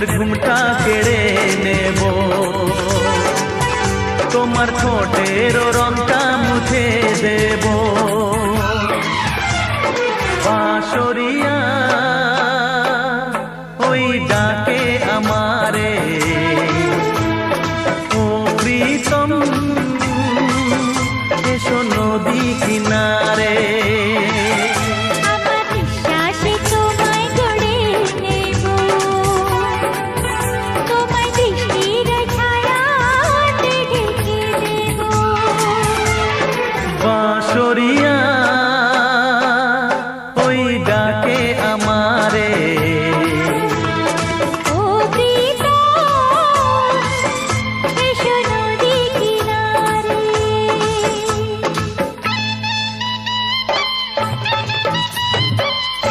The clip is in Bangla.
মনের ঘুমটা কেড়ে নেব, তোমার ঠোঁটের রংটা মুছে দেব। বাঁশরিয়া ওই ডাকে আমারে, ও প্রীতম এসো নদী কিনারে। আমার নিঃশ্বাসে তোমায় গড়ে নেব, তোমায় দৃষ্টির ছায়াতে ঢেকে দেব। বাঁশরিয়া ওই ডাকে